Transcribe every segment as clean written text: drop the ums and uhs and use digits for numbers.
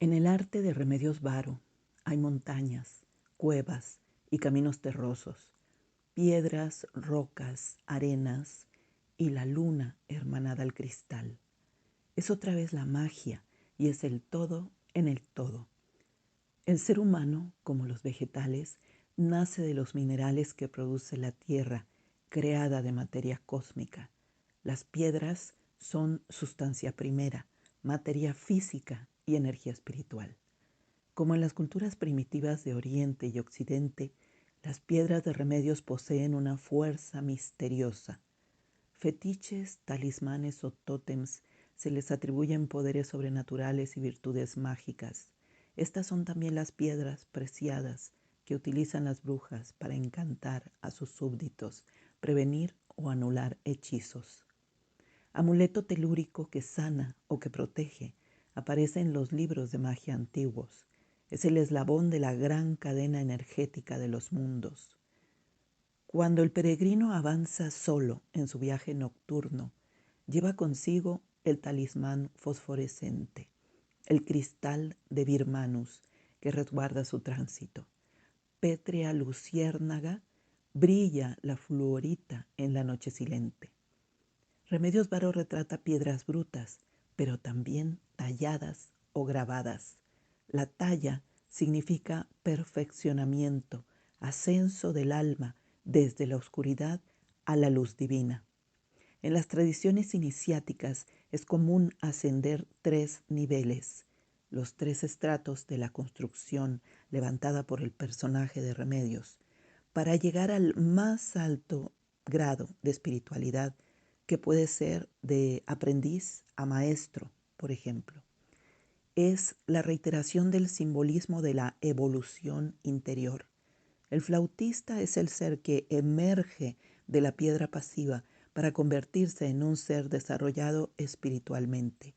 En el arte de Remedios Varo hay montañas, cuevas y caminos terrosos, piedras, rocas, arenas y la luna hermanada al cristal. Es otra vez la magia y es el todo en el todo. El ser humano, como los vegetales, nace de los minerales que produce la tierra, creada de materia cósmica. Las piedras son sustancia primera, materia física y energía espiritual. Como en las culturas primitivas de Oriente y Occidente, las piedras de Remedios poseen una fuerza misteriosa. Fetiches, talismanes o tótems se les atribuyen poderes sobrenaturales y virtudes mágicas. Estas son también las piedras preciadas que utilizan las brujas para encantar a sus súbditos, prevenir o anular hechizos. Amuleto telúrico que sana o que protege aparece en los libros de magia antiguos. Es el eslabón de la gran cadena energética de los mundos. Cuando el peregrino avanza solo en su viaje nocturno, lleva consigo el talismán fosforescente, el cristal de Birmanus que resguarda su tránsito. Pétrea luciérnaga brilla la fluorita en la noche silente. Remedios Varo retrata piedras brutas, pero también talladas o grabadas. La talla significa perfeccionamiento, ascenso del alma desde la oscuridad a la luz divina. En las tradiciones iniciáticas es común ascender 3 niveles, los 3 estratos de la construcción levantada por el personaje de Remedios, para llegar al más alto grado de espiritualidad que puede ser de aprendiz a maestro, por ejemplo. Es la reiteración del simbolismo de la evolución interior. El flautista es el ser que emerge de la piedra pasiva para convertirse en un ser desarrollado espiritualmente.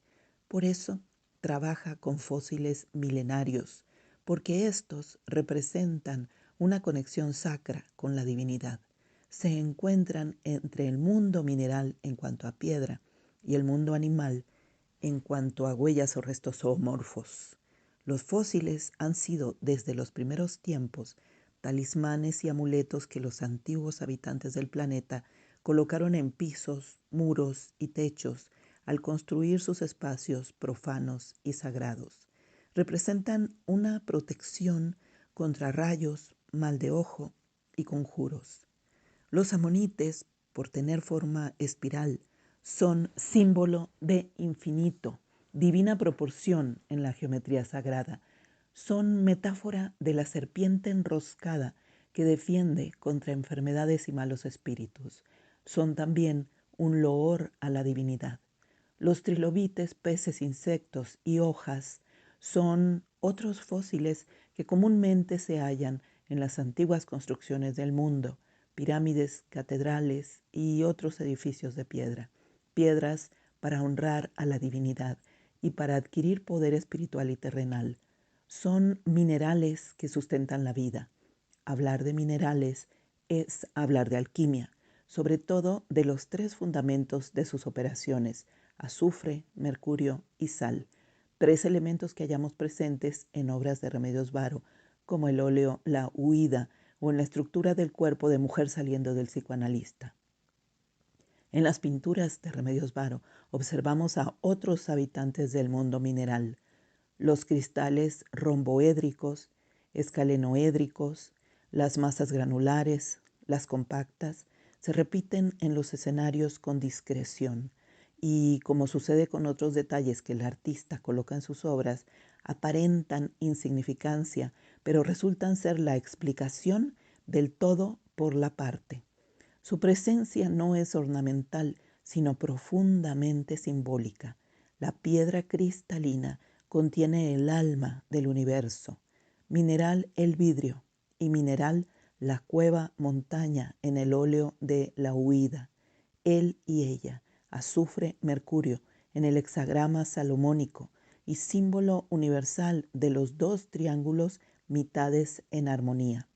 Por eso trabaja con fósiles milenarios, porque estos representan una conexión sacra con la divinidad. Se encuentran entre el mundo mineral en cuanto a piedra y el mundo animal en cuanto a huellas o restos zoomorfos. Los fósiles han sido desde los primeros tiempos talismanes y amuletos que los antiguos habitantes del planeta colocaron en pisos, muros y techos al construir sus espacios profanos y sagrados. Representan una protección contra rayos, mal de ojo y conjuros. Los amonites, por tener forma espiral, son símbolo de infinito, divina proporción en la geometría sagrada. Son metáfora de la serpiente enroscada que defiende contra enfermedades y malos espíritus. Son también un loor a la divinidad. Los trilobites, peces, insectos y hojas son otros fósiles que comúnmente se hallan en las antiguas construcciones del mundo, pirámides, catedrales y otros edificios de piedra. Piedras para honrar a la divinidad y para adquirir poder espiritual y terrenal. Son minerales que sustentan la vida. Hablar de minerales es hablar de alquimia, sobre todo de los 3 fundamentos de sus operaciones: azufre, mercurio y sal, 3 elementos que hallamos presentes en obras de Remedios Varo, como el óleo La Huida o en la estructura del cuerpo de mujer saliendo del psicoanalista. En las pinturas de Remedios Varo observamos a otros habitantes del mundo mineral: los cristales romboédricos, escalenoédricos, las masas granulares, las compactas, se repiten en los escenarios con discreción y, como sucede con otros detalles que el artista coloca en sus obras, aparentan insignificancia, pero resultan ser la explicación del todo por la parte. Su presencia no es ornamental, sino profundamente simbólica. La piedra cristalina contiene el alma del universo, mineral el vidrio y mineral la cueva montaña en el óleo de La Huida, él y ella, azufre, mercurio en el hexagrama salomónico y símbolo universal de los 2 triángulos mitades en armonía.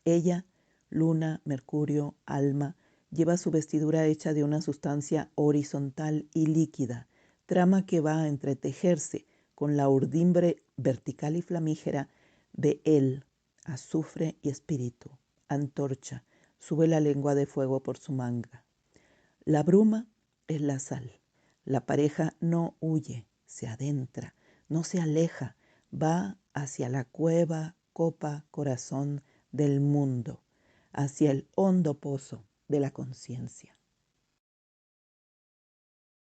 Ella, luna, mercurio, alma, lleva su vestidura hecha de una sustancia horizontal y líquida, trama que va a entretejerse con la urdimbre vertical y flamígera de él, azufre y espíritu, antorcha, sube la lengua de fuego por su manga. La bruma es la sal. La pareja no huye, se adentra, no se aleja, va hacia la cueva, copa, corazón del mundo, hacia el hondo pozo de la conciencia.